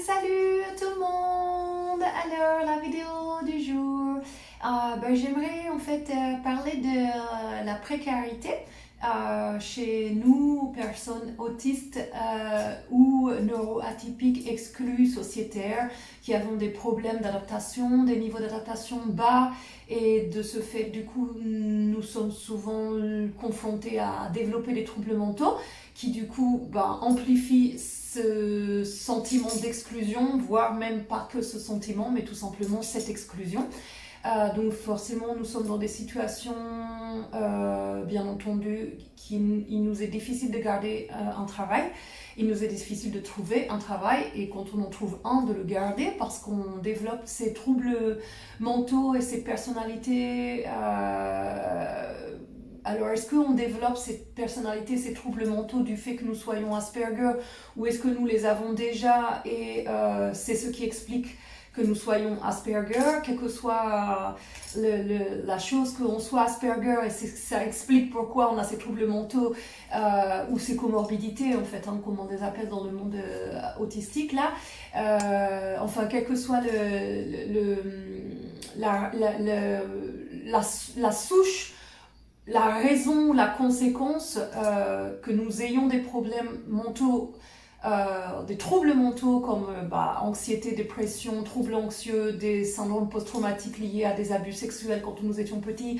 Salut tout le monde! Alors la vidéo du jour, j'aimerais en fait parler de la précarité chez nous, personnes autistes ou neuroatypiques exclus sociétaires qui avons des problèmes d'adaptation, des niveaux d'adaptation bas et de ce fait du coup nous sommes souvent confrontés à développer des troubles mentaux qui du coup amplifient ce sentiment d'exclusion, voire même pas que ce sentiment, mais tout simplement cette exclusion. Donc forcément, nous sommes dans des situations, bien entendu, il nous est difficile de garder un travail, il nous est difficile de trouver un travail, et quand on en trouve un, de le garder, parce qu'on développe ces troubles mentaux et ces personnalités. Alors, est-ce qu'on développe cette personnalité, ces troubles mentaux du fait que nous soyons Asperger, ou est-ce que nous les avons déjà et c'est ce qui explique que nous soyons Asperger, quelle que soit la chose qu'on soit Asperger, et ça explique pourquoi on a ces troubles mentaux ou ces comorbidités, en fait, comme on les appelle dans le monde autistique, là. Enfin, quelle que soit la souche, la raison, la conséquence que nous ayons des problèmes mentaux, des troubles mentaux comme anxiété, dépression, troubles anxieux, des syndromes post-traumatiques liés à des abus sexuels quand nous étions petits,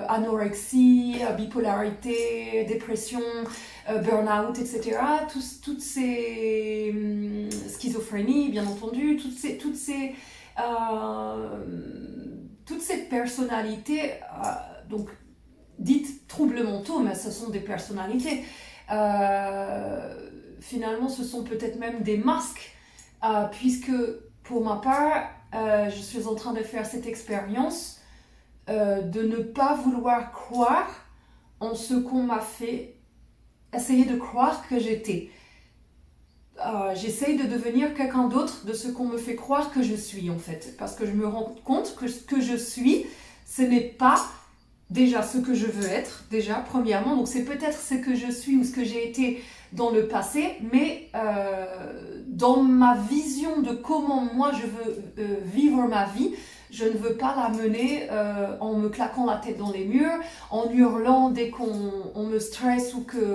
anorexie, bipolarité, dépression, burn-out, etc. Toutes ces schizophrénie, bien entendu, toutes ces personnalités, donc dites troubles mentaux, mais ce sont des personnalités. Finalement, ce sont peut-être même des masques, puisque pour ma part, je suis en train de faire cette expérience de ne pas vouloir croire en ce qu'on m'a fait essayer de croire que j'étais. J'essaye de devenir quelqu'un d'autre de ce qu'on me fait croire que je suis, en fait, parce que je me rends compte que ce que je suis, ce n'est pas déjà ce que je veux être, déjà, premièrement. Donc c'est peut-être ce que je suis ou ce que j'ai été dans le passé, mais dans ma vision de comment moi je veux vivre ma vie, je ne veux pas la mener en me claquant la tête dans les murs, en hurlant dès qu'on me stresse ou qu'on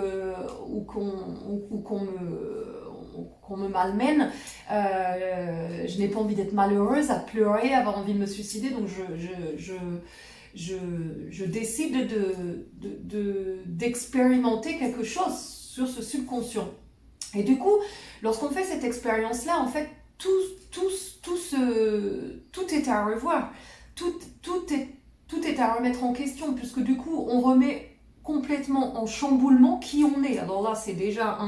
me malmène. Je n'ai pas envie d'être malheureuse, à pleurer, avoir envie de me suicider, donc je décide d'expérimenter quelque chose sur ce subconscient. Et du coup, lorsqu'on fait cette expérience-là, en fait, tout est à revoir. Tout est à remettre en question, puisque du coup, on remet complètement en chamboulement qui on est. Alors là, c'est déjà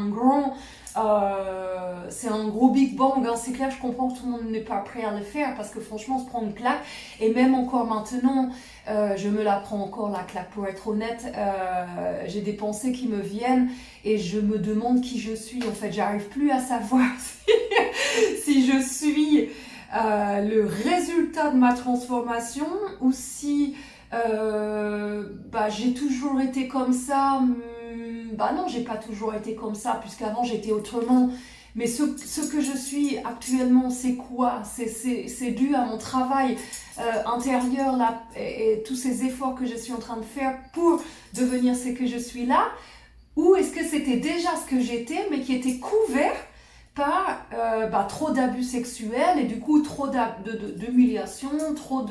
c'est un gros big bang, hein. C'est clair, je comprends que tout le monde n'est pas prêt à le faire, parce que franchement, on se prend une claque, et même encore maintenant, je me la prends encore la claque, pour être honnête. J'ai des pensées qui me viennent, et je me demande qui je suis, en fait. J'arrive plus à savoir si je suis le résultat de ma transformation, ou si j'ai toujours été comme ça. Non, j'ai pas toujours été comme ça, puisqu'avant j'étais autrement. Mais ce que je suis actuellement, c'est quoi? C'est dû à mon travail intérieur là, et tous ces efforts que je suis en train de faire pour devenir ce que je suis là? Ou est-ce que c'était déjà ce que j'étais, mais qui était couvert par trop d'abus sexuels, et du coup trop d'humiliation, trop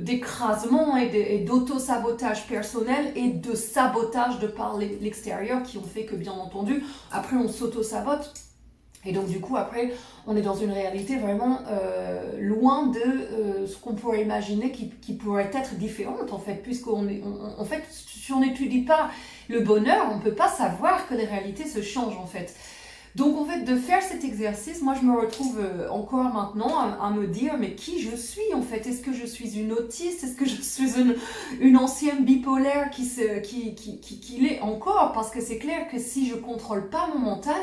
d'écrasement et d'auto-sabotage personnel, et de sabotage de par l'extérieur, qui ont fait que, bien entendu, après on s'auto-sabote. Et donc du coup, après, on est dans une réalité vraiment loin de ce qu'on pourrait imaginer qui pourrait être différente, en fait, en fait, si on n'étudie pas le bonheur, on ne peut pas savoir que les réalités se changent, en fait. Donc, en fait, de faire cet exercice, moi, je me retrouve encore maintenant à me dire, mais qui je suis, en fait? Est-ce que je suis une autiste? Est-ce que je suis une ancienne bipolaire qui l'est encore? Parce que c'est clair que si je ne contrôle pas mon mental,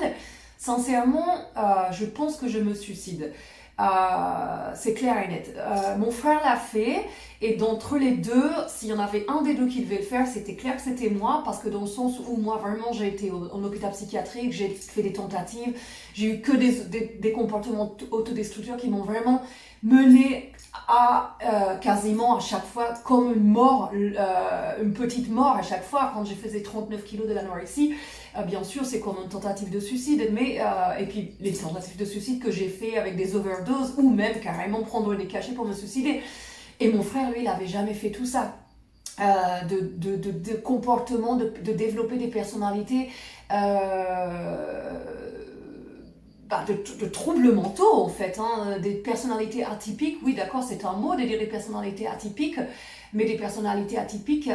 sincèrement, je pense que je me suicide. C'est clair et net. Mon frère l'a fait, et d'entre les deux, s'il y en avait un des deux qui devait le faire, c'était clair que c'était moi, parce que dans le sens où moi vraiment j'ai été en hôpital psychiatrique, j'ai fait des tentatives, j'ai eu que des comportements autodestructeurs qui m'ont vraiment mené à quasiment à chaque fois comme une mort, une petite mort à chaque fois. Quand j'ai faisais 39 kilos de l'anorexie, bien sûr c'est comme une tentative de suicide, mais et puis les tentatives de suicide que j'ai fait avec des overdoses ou même carrément prendre des cachets pour me suicider. Et mon frère, lui, il n'avait jamais fait tout ça. De comportement, de développer des personnalités, de troubles mentaux en fait, hein, des personnalités atypiques. Oui, d'accord, c'est un mot de dire des personnalités atypiques, mais des personnalités atypiques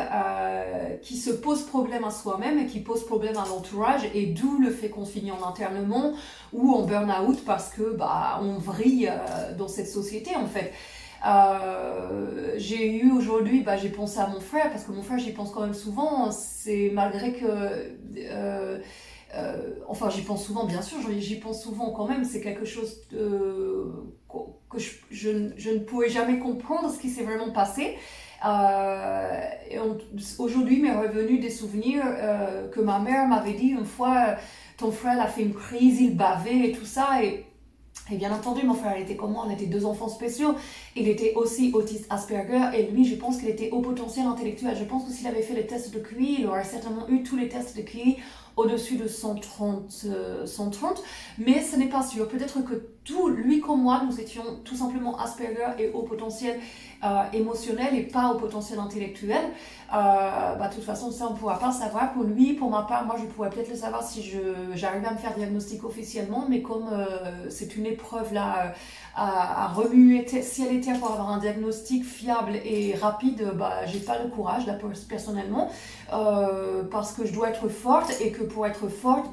qui se posent problème à soi-même et qui posent problème à l'entourage, et d'où le fait qu'on finit en internement ou en burn-out parce que on vrille dans cette société en fait. J'ai eu aujourd'hui, j'ai pensé à mon frère, parce que mon frère j'y pense quand même souvent, c'est malgré que enfin j'y pense souvent bien sûr, j'y pense souvent quand même, c'est quelque chose que je ne pourrais jamais comprendre ce qui s'est vraiment passé. Aujourd'hui m'est revenu des souvenirs que ma mère m'avait dit une fois, ton frère a fait une crise, il bavait et tout ça, et bien entendu, mon frère était comme moi, on était deux enfants spéciaux. Il était aussi autiste Asperger, et lui, je pense qu'il était haut potentiel intellectuel. Je pense que s'il avait fait les tests de QI, il aurait certainement eu tous les tests de QI au-dessus de 130, mais ce n'est pas sûr. Peut-être que lui comme moi, nous étions tout simplement Asperger et haut potentiel émotionnel et pas au potentiel intellectuel. De toute façon, ça on ne pourra pas le savoir. Pour lui, pour ma part, moi je pourrais peut-être le savoir si j'arrivais à me faire diagnostic officiellement, mais comme c'est une épreuve là à remuer ciel et terre pour avoir un diagnostic fiable et rapide, j'ai pas le courage là personnellement, parce que je dois être forte, et que pour être forte,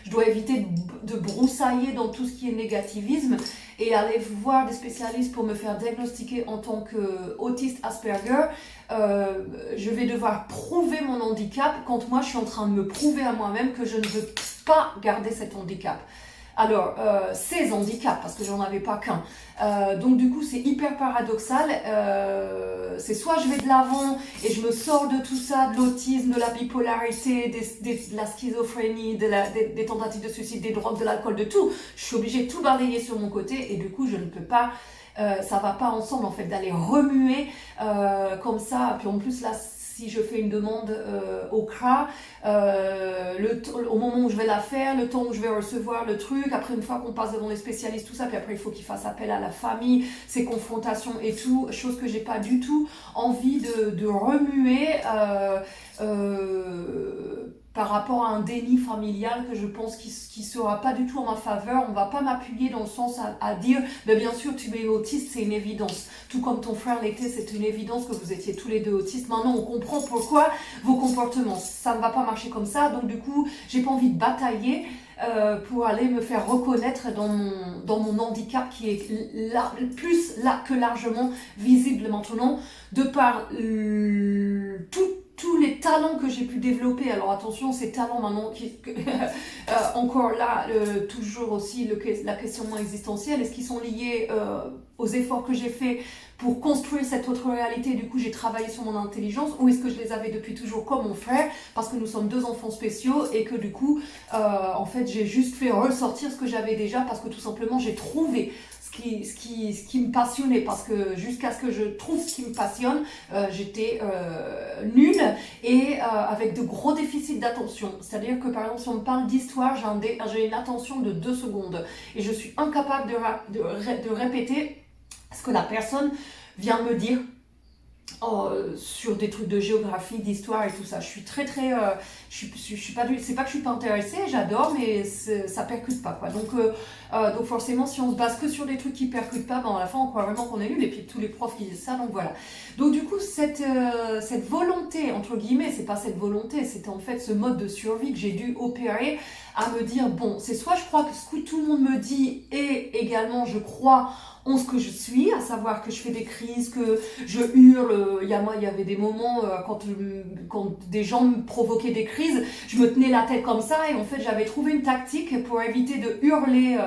je dois éviter de broussailler dans tout ce qui est négativisme et aller voir des spécialistes pour me faire diagnostiquer en tant qu'autiste Asperger. Je vais devoir prouver mon handicap quand moi je suis en train de me prouver à moi-même que je ne veux pas garder cet handicap. Alors, ces handicaps, parce que j'en avais pas qu'un. Donc du coup, c'est hyper paradoxal. C'est soit je vais de l'avant et je me sors de tout ça, de l'autisme, de la bipolarité, de la schizophrénie, des tentatives de suicide, des drogues, de l'alcool, de tout. Je suis obligée de tout balayer sur mon côté, et du coup, je ne peux pas... ça va pas ensemble en fait, d'aller remuer comme ça. Puis en plus là, si je fais une demande au CRA, au moment où je vais la faire, le temps où je vais recevoir le truc, après une fois qu'on passe devant les spécialistes, tout ça, puis après il faut qu'ils fassent appel à la famille, ces confrontations et tout, chose que j'ai pas du tout envie de remuer par rapport à un déni familial que je pense qui sera pas du tout en ma faveur. On va pas m'appuyer dans le sens à dire bien sûr tu es autiste, c'est une évidence, tout comme ton frère l'était, c'est une évidence que vous étiez tous les deux autistes. Maintenant on comprend pourquoi vos comportements, ça ne va pas marcher comme ça. Donc du coup j'ai pas envie de batailler pour aller me faire reconnaître dans mon handicap, qui est plus que largement visible maintenant, de par tous les talents que j'ai pu développer. Alors attention, ces talents maintenant, encore là, toujours aussi la questionnement existentiel, est-ce qu'ils sont liés aux efforts que j'ai faits pour construire cette autre réalité? Du coup, j'ai travaillé sur mon intelligence, ou est-ce que je les avais depuis toujours comme mon frère, parce que nous sommes deux enfants spéciaux, et que du coup, en fait, j'ai juste fait ressortir ce que j'avais déjà, parce que tout simplement, j'ai trouvé ce qui me passionnait, parce que jusqu'à ce que je trouve ce qui me passionne, j'étais nulle et avec de gros déficits d'attention. C'est-à-dire que par exemple, si on me parle d'histoire, j'ai une attention de 2 secondes et je suis incapable de répéter ce que la personne vient me dire. Sur des trucs de géographie, d'histoire et tout ça. Je suis très je suis pas c'est pas que je suis pas intéressée, j'adore, mais ça percute pas quoi. Donc forcément, si on se base que sur des trucs qui percutent pas, à la fin on croit vraiment qu'on est nul, et puis tous les profs qui disent ça, donc voilà. Donc du coup cette volonté, entre guillemets, c'est pas cette volonté, c'était en fait ce mode de survie que j'ai dû opérer à me dire, bon, c'est soit je crois que ce que tout le monde me dit et également je crois en ce que je suis, à savoir que je fais des crises, que je hurle. Il y avait des moments quand des gens me provoquaient des crises, je me tenais la tête comme ça et en fait j'avais trouvé une tactique pour éviter de hurler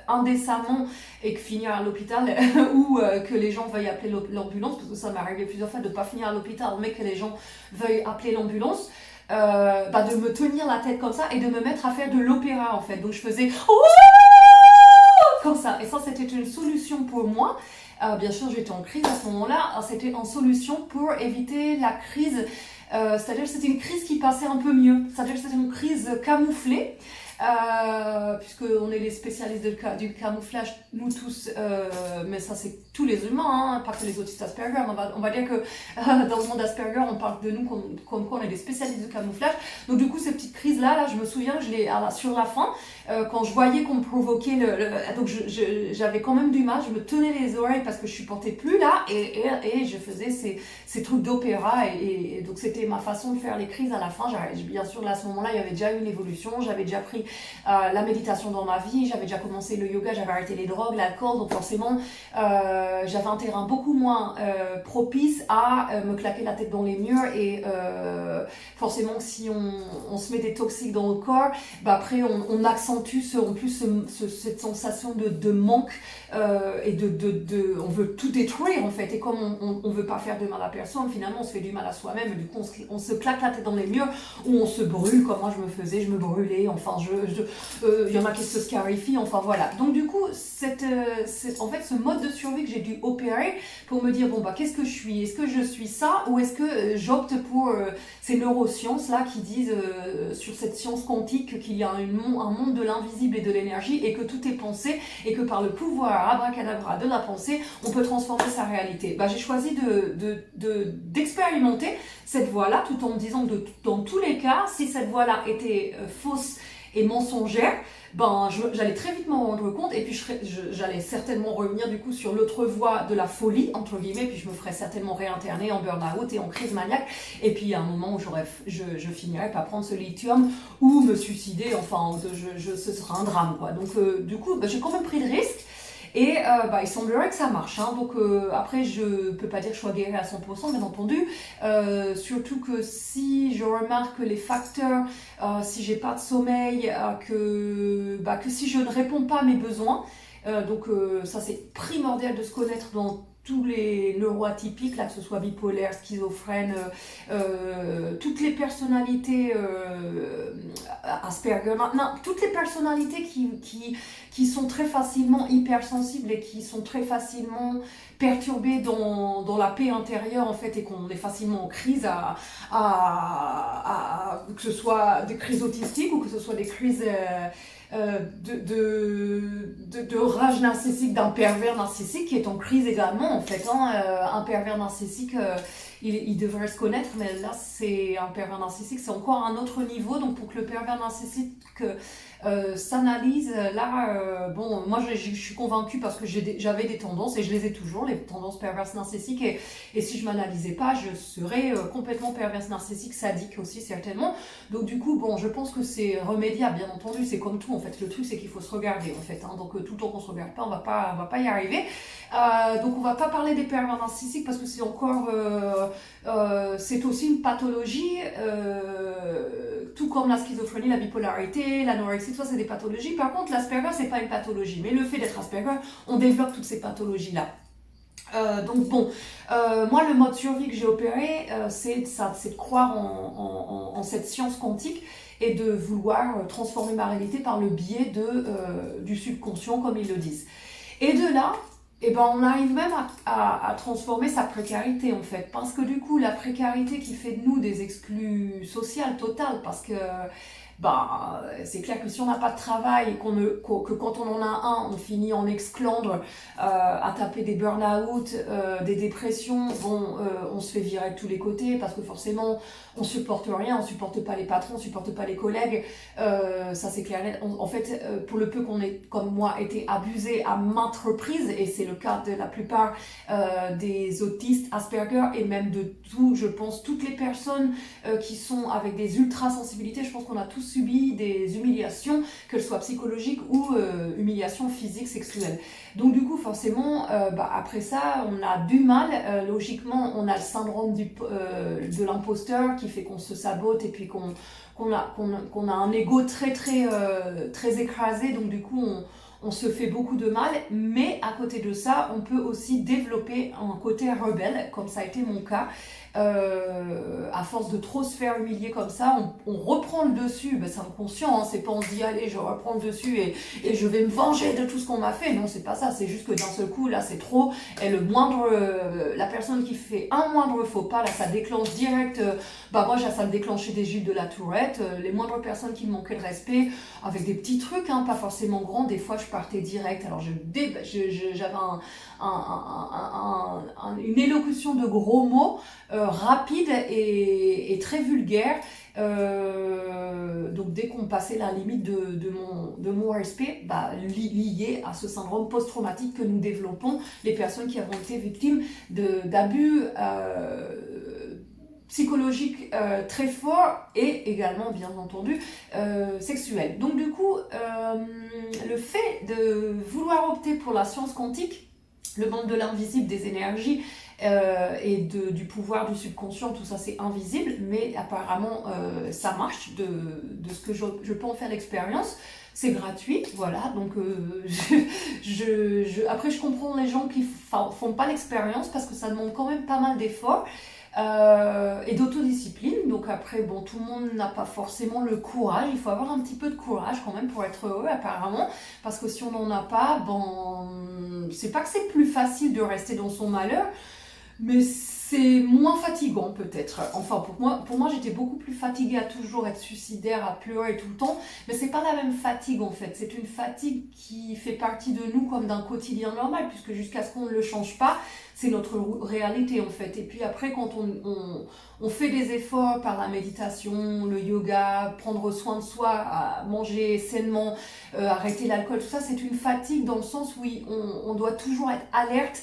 indécemment et que finir à l'hôpital ou que les gens veuillent appeler l'ambulance, parce que ça m'est arrivé plusieurs fois de ne pas finir à l'hôpital mais que les gens veuillent appeler l'ambulance. De me tenir la tête comme ça et de me mettre à faire de l'opéra en fait. Donc je faisais comme ça. Et ça, c'était une solution pour moi. Bien sûr, j'étais en crise à ce moment-là. C'était une solution pour éviter la crise. C'est-à-dire que c'était une crise qui passait un peu mieux. C'est-à-dire que c'était une crise camouflée. Puisqu'on est les spécialistes du camouflage, nous tous, mais ça c'est tous les humains, hein, pas que les autistes Asperger. On va dire que dans le monde Asperger, on parle de nous comme quoi on est des spécialistes de camouflage. Donc du coup, ces petites crises-là, je me souviens, sur la fin, quand je voyais qu'on me provoquait, donc j'avais quand même du mal, je me tenais les oreilles parce que je supportais plus là, et je faisais ces trucs d'opéra, et donc c'était ma façon de faire les crises à la fin. Bien sûr, là, à ce moment-là, il y avait déjà une évolution, j'avais déjà pris la méditation dans ma vie, j'avais déjà commencé le yoga, j'avais arrêté les drogues, l'alcool, donc forcément j'avais un terrain beaucoup moins propice à me claquer la tête dans les murs, et forcément si on se met des toxiques dans le corps, après on accentue en plus cette sensation de manque, et on veut tout détruire en fait, et comme on veut pas faire de mal à personne, finalement on se fait du mal à soi-même, et du coup on se claque la tête dans les murs, ou on se brûle comme moi je me faisais, je me brûlais, enfin y en a qui se scarifient, enfin voilà. Donc du coup, en fait ce mode de survie que j'ai dû opérer pour me dire, bon qu'est-ce que je suis? Est-ce que je suis ça, ou est-ce que j'opte pour ces neurosciences là qui disent sur cette science quantique qu'il y a un monde de l'invisible et de l'énergie, et que tout est pensé, et que par le pouvoir abracadabra de la pensée, on peut transformer sa réalité. J'ai choisi d'expérimenter cette voie-là, tout en me disant que dans tous les cas, si cette voie-là était fausse et mensongère, j'allais très vite m'en rendre compte, et puis j'allais certainement revenir du coup sur l'autre voie de la folie, entre guillemets, puis je me ferais certainement réinterner en burn-out et en crise maniaque, et puis il y a un moment où je finirais par prendre ce lithium ou me suicider, enfin ce sera un drame quoi. Donc du coup j'ai quand même pris le risque. Et il semblerait que ça marche, hein. Donc après je peux pas dire que je sois guérie à 100%, bien entendu, surtout que si je remarque que les facteurs, si j'ai pas de sommeil, que si je ne réponds pas à mes besoins, ça c'est primordial de se connaître dans tous les neuroatypiques, là, que ce soit bipolaire, schizophrène, toutes les personnalités Asperger, toutes les personnalités qui sont très facilement hypersensibles et qui sont très facilement perturbées dans la paix intérieure en fait, et qu'on est facilement en crise que ce soit des crises autistiques ou que ce soit des crises de rage narcissique d'un pervers narcissique qui est en crise également en fait, hein. Un pervers narcissique, il devrait se connaître, mais là c'est un pervers narcissique, c'est encore un autre niveau. Donc pour que le pervers narcissique s'analyse, là moi je suis convaincue, parce que j'avais des tendances et je les ai toujours, les tendances perverses narcissiques, et si je m'analysais pas, je serais complètement perverse narcissique, sadique aussi certainement. Donc du coup je pense que c'est remédiable, bien entendu, c'est comme tout en fait. Le truc c'est qu'il faut se regarder en fait, hein. Donc tout le temps qu'on se regarde pas, on va pas y arriver. Donc on va pas parler des pervers narcissiques parce que c'est encore c'est aussi une pathologie, tout comme la schizophrénie, la bipolarité, l'anorexie, tout ça c'est des pathologies. Par contre l'Asperger c'est pas une pathologie, mais le fait d'être Asperger, on développe toutes ces pathologies là. Moi le mode survie que j'ai opéré, c'est de croire en cette science quantique et de vouloir transformer ma réalité par le biais du subconscient, comme ils le disent. Et de là, on arrive même à transformer sa précarité en fait, parce que du coup la précarité qui fait de nous des exclus sociales totales, parce que c'est clair que si on n'a pas de travail, que quand on en a un, on finit en exclandre, à taper des burn-out, des dépressions, on se fait virer de tous les côtés, parce que forcément on supporte rien, on supporte pas les patrons, on supporte pas les collègues, ça c'est clair. En fait, pour le peu qu'on ait, comme moi, été abusé à maintes reprises, et c'est le cas de la plupart des autistes Asperger, et même de tout, je pense, toutes les personnes qui sont avec des ultra-sensibilités, je pense qu'on a tous subi des humiliations, qu'elles soient psychologiques ou humiliations physiques, sexuelles. Donc du coup, forcément, après ça, on a du mal. Logiquement, on a le syndrome de l'imposteur qui fait qu'on se sabote et puis qu'on a un ego très écrasé. Donc du coup, on se fait beaucoup de mal, mais à côté de ça, on peut aussi développer un côté rebelle, comme ça a été mon cas. À force de trop se faire humilier comme ça, on reprend le dessus. Ben, c'est inconscient, hein, c'est pas on se dit allez, je reprends le dessus et je vais me venger de tout ce qu'on m'a fait. Non, c'est pas ça, c'est juste que d'un seul coup, là, c'est trop. Et la personne qui fait un moindre faux pas, là, ça déclenche direct. Moi, ça me déclenchait des Gilles de la Tourette. Les moindres personnes qui me manquaient de respect, avec des petits trucs, hein, pas forcément grands. Des fois, je partais direct. Alors, j'avais une élocution de gros mots rapide et très vulgaire. Donc dès qu'on passait la limite de mon respect, lié à ce syndrome post-traumatique que nous développons, les personnes qui avons été victimes d'abus psychologiques très forts et également bien entendu sexuels. Donc du coup, le fait de vouloir opter pour la science quantique, le monde de l'invisible, des énergies et du pouvoir du subconscient, tout ça c'est invisible, mais apparemment ça marche de ce que je peux en faire l'expérience. C'est gratuit, voilà, donc après je comprends les gens qui font pas l'expérience parce que ça demande quand même pas mal d'efforts et d'autodiscipline. Donc après, bon, tout le monde n'a pas forcément le courage, il faut avoir un petit peu de courage quand même pour être heureux apparemment, parce que si on n'en a pas, c'est pas que c'est plus facile de rester dans son malheur, mais c'est moins fatigant peut-être. Enfin pour moi j'étais beaucoup plus fatiguée à toujours être suicidaire, à pleurer tout le temps, mais c'est pas la même fatigue en fait, c'est une fatigue qui fait partie de nous comme d'un quotidien normal, puisque jusqu'à ce qu'on ne le change pas, c'est notre réalité en fait. Et puis après quand on fait des efforts par la méditation, le yoga, prendre soin de soi, manger sainement, arrêter l'alcool, tout ça, c'est une fatigue dans le sens où on doit toujours être alerte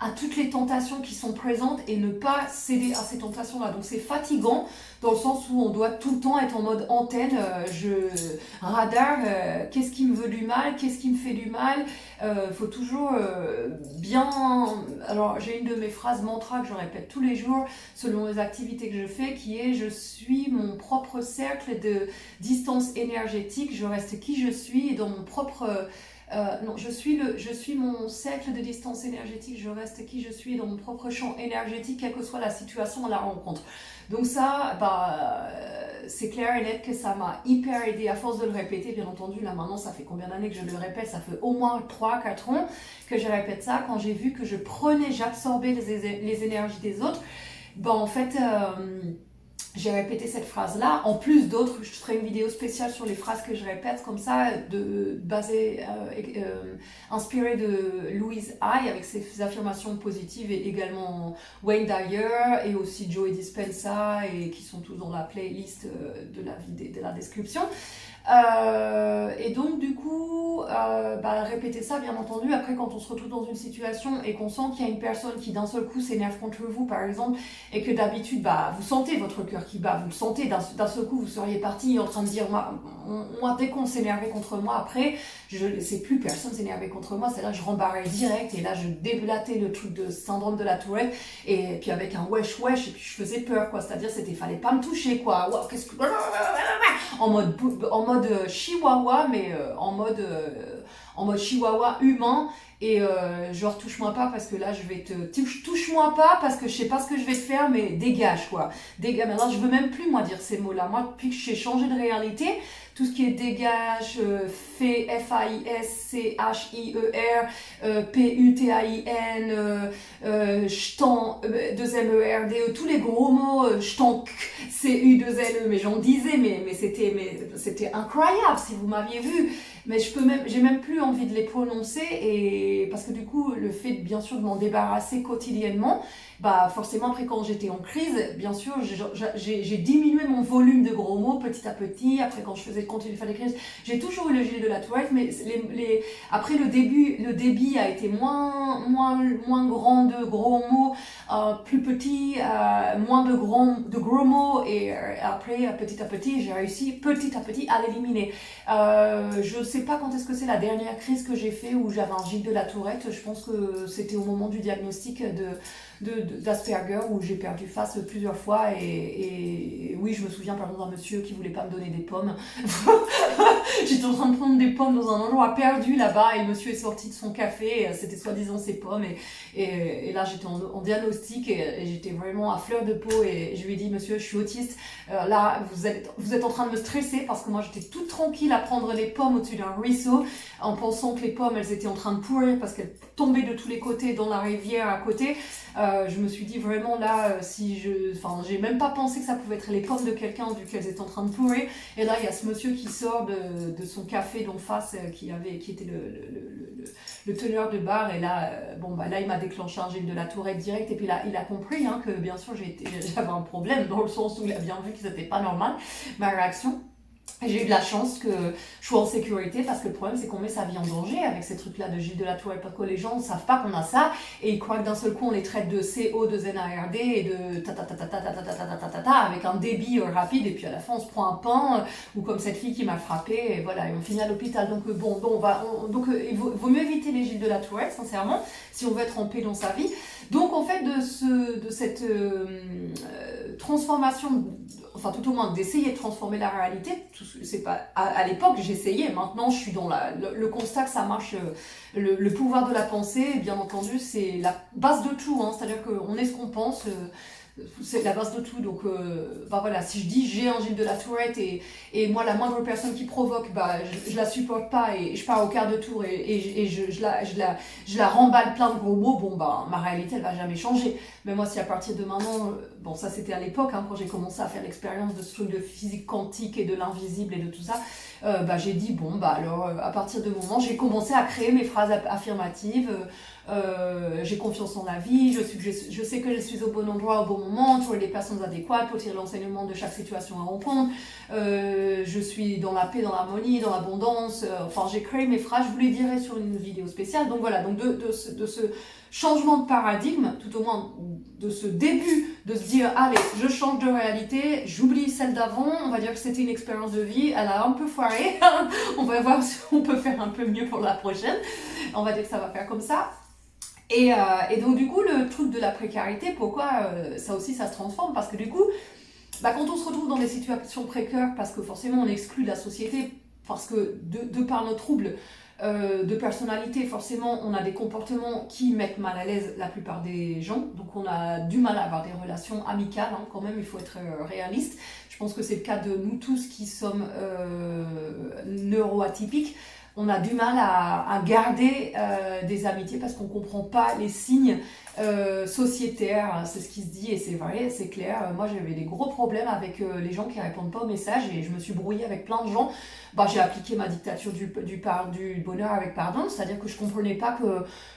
à toutes les tentations qui sont présentes et ne pas céder à ces tentations-là. Donc c'est fatigant dans le sens où on doit tout le temps être en mode antenne, radar, qu'est-ce qui me veut du mal, qu'est-ce qui me fait du mal, faut toujours bien... Alors j'ai une de mes phrases mantra que je répète tous les jours selon les activités que je fais, qui est: je suis mon propre cercle de distance énergétique, je reste qui je suis et dans mon propre... je suis mon cercle de distance énergétique, je reste qui je suis dans mon propre champ énergétique, quelle que soit la situation à la rencontre. Donc ça, c'est clair et net que ça m'a hyper aidé à force de le répéter. Bien entendu, là maintenant, ça fait combien d'années que je le répète? Ça fait au moins 3-4 ans que je répète ça. Quand j'ai vu que j'absorbais les énergies des autres, en fait... j'ai répété cette phrase-là, en plus d'autres. Je ferai une vidéo spéciale sur les phrases que je répète, comme ça, inspirée de Louise Hay, avec ses affirmations positives, et également Wayne Dyer, et aussi Joe Dispenza, et qui sont tous dans la playlist de la description. Et donc du coup répéter ça, bien entendu. Après, quand on se retrouve dans une situation et qu'on sent qu'il y a une personne qui d'un seul coup s'énerve contre vous par exemple, et que d'habitude vous sentez votre cœur qui bat, vous le sentez, d'un seul coup vous seriez parti en train de dire moi dès qu'on s'énervait contre moi, après je ne sais plus personne s'énervait contre moi, c'est là que je rembarrais direct, et là je déblatais le truc de syndrome de la Tourette, et puis avec un wesh, et puis je faisais peur quoi, c'est-à-dire fallait pas me toucher quoi, wow, qu'est-ce que... en mode chihuahua, mais en mode chihuahua humain, et genre touche-moi pas parce que là je vais touche-moi pas parce que je sais pas ce que je vais te faire, mais dégage quoi, dégage. Maintenant je veux même plus moi dire ces mots là, moi depuis que j'ai changé de réalité, tout ce qui est dégage, fait, F-A-I-S-C-H-I-E-R, P-U-T-A-I-N, j't'en, 2-M-E-R-D-E, tous les gros mots, j't'en, C-U-2-L-E, mais j'en disais, mais c'était incroyable si vous m'aviez vu. mais j'ai même plus envie de les prononcer, et parce que du coup, le fait, bien sûr, de m'en débarrasser quotidiennement, bah forcément, après, quand j'étais en crise, bien sûr, j'ai diminué mon volume de gros mots petit à petit. Après, quand je faisais continuer de faire des crises, j'ai toujours eu le Gilles de la Tourette, mais après, le débit a été moins grand de gros mots, plus petit, moins de gros mots, et après, petit à petit, j'ai réussi petit à petit à l'éliminer. Je ne sais pas quand est-ce que c'est la dernière crise que j'ai fait où j'avais un Gilles de la Tourette. Je pense que c'était au moment du diagnostic d'Asperger, où j'ai perdu face plusieurs fois, et oui, je me souviens par exemple d'un monsieur qui voulait pas me donner des pommes. J'étais en train de prendre des pommes dans un endroit perdu là-bas, et le monsieur est sorti de son café, c'était soi-disant ses pommes, et là j'étais en diagnostic, et j'étais vraiment à fleur de peau, et je lui ai dit: monsieur, je suis autiste, là vous êtes en train de me stresser, parce que moi j'étais toute tranquille à prendre les pommes au-dessus d'un ruisseau, en pensant que les pommes elles étaient en train de pourrir parce qu'elles tombaient de tous les côtés dans la rivière à côté. Je me suis dit vraiment là, j'ai même pas pensé que ça pouvait être les pommes de quelqu'un vu qu'elles étaient en train de pourrir. Et là il y a ce monsieur qui sort de son café d'en face, qui était le teneur de bar, et là là il m'a déclenché un Gilles de la Tourette direct, et puis là il a compris que bien sûr j'avais un problème, dans le sens où il a bien vu que c'était pas normal ma réaction. J'ai eu de la chance que je sois en sécurité, parce que le problème c'est qu'on met sa vie en danger avec ces trucs là de Gilles de la Tourette, parce que les gens ne savent pas qu'on a ça, et ils croient que d'un seul coup on les traite de CO, de NARD et de ta avec un débit rapide, et puis à la fin on se prend un pain, ou comme cette fille qui m'a frappé, et voilà, et on finit à l'hôpital. Donc il vaut mieux éviter les Gilles de la Tourette, sincèrement, si on veut être en paix dans sa vie. Donc en fait, de cette transformation, enfin tout au moins d'essayer de transformer la réalité, c'est pas à l'époque j'essayais, maintenant je suis dans le constat que ça marche. Le pouvoir de la pensée, bien entendu, c'est la base de tout, c'est-à-dire qu'on est ce qu'on pense. C'est la base de tout. Donc voilà, si je dis j'ai un Gilles de la Tourette, et moi la moindre personne qui provoque, je la supporte pas, et je pars au quart de tour, et je la remballe plein de gros mots, ma réalité elle va jamais changer. Mais moi, si à partir de maintenant, ça c'était à l'époque, quand j'ai commencé à faire l'expérience de ce truc de physique quantique et de l'invisible et de tout ça, j'ai dit alors à partir de moment, j'ai commencé à créer mes phrases affirmatives. J'ai confiance en la vie, je sais que je suis au bon endroit au bon moment, trouver les personnes adéquates pour tirer l'enseignement de chaque situation à rencontre. Je suis dans la paix, dans l'harmonie, dans l'abondance. J'ai créé mes phrases, je vous les dirai sur une vidéo spéciale. Donc voilà, de ce changement de paradigme, tout au moins de ce début, de se dire allez, je change de réalité, j'oublie celle d'avant, on va dire que c'était une expérience de vie, elle a un peu foiré, on va voir si on peut faire un peu mieux pour la prochaine, on va dire que ça va faire comme ça. Et donc du coup, le truc de la précarité, pourquoi ça aussi ça se transforme? Parce que du coup, quand on se retrouve dans des situations précaires, parce que forcément on exclut de la société, parce que de par nos troubles de personnalité, forcément on a des comportements qui mettent mal à l'aise la plupart des gens, donc on a du mal à avoir des relations amicales, quand même, il faut être réaliste. Je pense que c'est le cas de nous tous qui sommes neuroatypiques. On a du mal à garder des amitiés parce qu'on ne comprend pas les signes sociétaires, c'est ce qui se dit, et c'est vrai, c'est clair. Moi j'avais des gros problèmes avec les gens qui ne répondent pas aux messages, et je me suis brouillée avec plein de gens. J'ai appliqué ma dictature du bonheur avec pardon, c'est-à-dire que je ne comprenais pas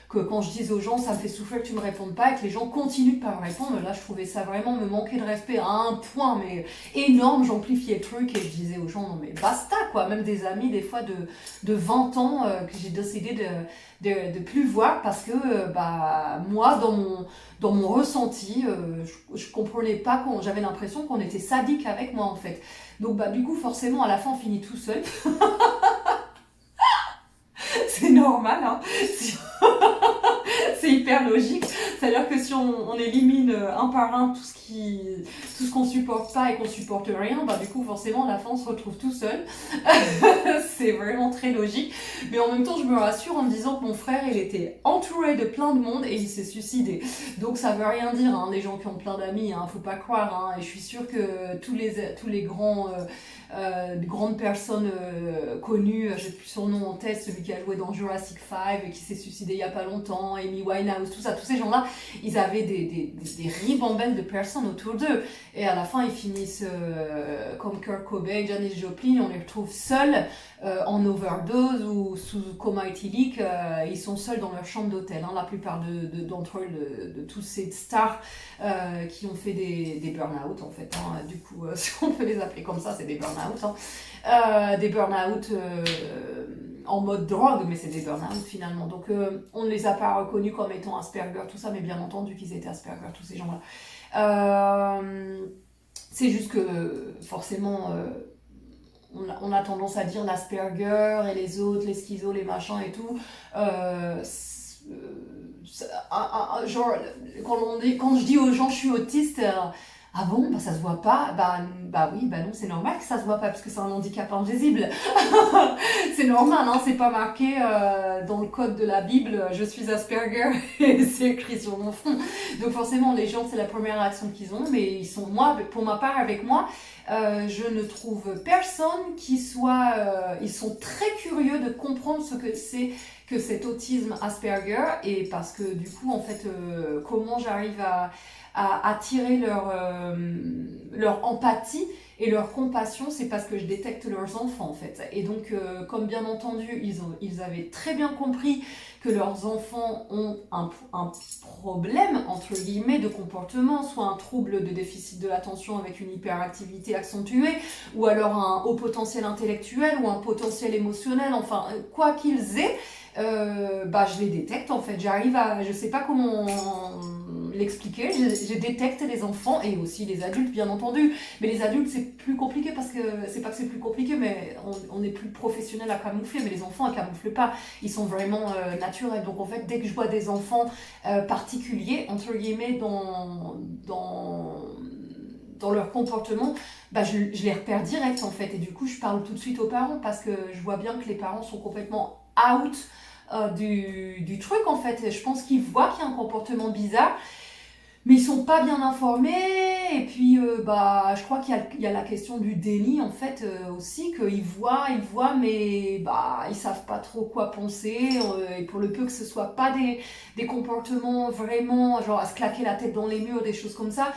que quand je disais aux gens ça me fait souffrir que tu ne me répondes pas, et que les gens continuent de pas me répondre. Là je trouvais ça vraiment me manquer de respect à un point mais énorme. J'amplifiais le truc et je disais aux gens non mais basta quoi, même des amis des fois de 20 ans que j'ai décidé de plus voir, parce que moi dans mon ressenti je comprenais pas, j'avais l'impression qu'on était sadique avec moi en fait. Donc du coup forcément à la fin on finit tout seul. C'est normal, c'est hyper logique. C'est-à-dire que si on élimine un par un tout ce qu'on supporte pas et qu'on supporte rien, du coup forcément à la fin on se retrouve tout seul. C'est vraiment très logique. Mais en même temps je me rassure en me disant que mon frère il était entouré de plein de monde et il s'est suicidé. Donc ça veut rien dire, les gens qui ont plein d'amis, faut pas croire. Et je suis sûre que tous les grandes personnes connues, j'ai plus son nom en tête, celui qui a joué dans Jurassic 5 et qui s'est suicidé il y a pas longtemps, Amy Winehouse, Winehouse, tout ça, tous ces gens-là, ils avaient des ribambelles de personnes autour d'eux. Et à la fin, ils finissent comme Kurt Cobain, Janis Joplin, on les retrouve seuls en overdose ou sous coma éthylique. Ils sont seuls dans leur chambre d'hôtel. Hein, la plupart d'entre eux, de tous ces stars qui ont fait des burn-out, en fait. Hein. Du coup, si on peut les appeler comme ça, c'est des burn-out. Hein. Des burn-out en mode drogue, mais c'est des burn-out finalement. Donc, on ne les a pas reconnus comme étant Asperger, tout ça, mais bien entendu qu'ils étaient Asperger, tous ces gens-là. C'est juste que, forcément... on a tendance à dire l'Asperger et les autres, les schizos, les machins et tout. Genre, quand je dis aux gens je suis autiste, ah bon, bah ça se voit pas, bah oui, bah non, c'est normal que ça se voit pas parce que c'est un handicap invisible. C'est normal, hein, c'est pas marqué dans le code de la Bible, je suis Asperger et c'est écrit sur mon front. Donc forcément, les gens, c'est la première réaction qu'ils ont, mais ils sont, moi, pour ma part, avec moi, je ne trouve personne qui soit... ils sont très curieux de comprendre ce que c'est que cet autisme Asperger, et parce que du coup, en fait, comment j'arrive à attirer leur empathie et leur compassion, c'est parce que je détecte leurs enfants, en fait. Et donc, comme bien entendu, ils avaient très bien compris que leurs enfants ont un problème, entre guillemets, de comportement, soit un trouble de déficit de l'attention avec une hyperactivité accentuée, ou alors un haut potentiel intellectuel, ou un potentiel émotionnel, enfin, quoi qu'ils aient, je les détecte, en fait. Je sais pas comment l'expliquer, je détecte les enfants, et aussi les adultes, bien entendu. Mais les adultes, c'est plus compliqué, parce que, c'est pas que c'est plus compliqué, mais on est plus professionnel à camoufler, mais les enfants, ils camouflent pas. Ils sont vraiment naturels. Donc en fait, dès que je vois des enfants particuliers, entre guillemets, dans leur comportement, je les repère direct, en fait. Et du coup, je parle tout de suite aux parents, parce que je vois bien que les parents sont complètement out du truc, en fait. Je pense qu'ils voient qu'il y a un comportement bizarre, mais ils sont pas bien informés. Et puis je crois qu'il y a la question du déni, en fait, aussi, qu'ils voient, mais ils savent pas trop quoi penser, et pour le peu que ce soit pas des comportements vraiment genre à se claquer la tête dans les murs, des choses comme ça,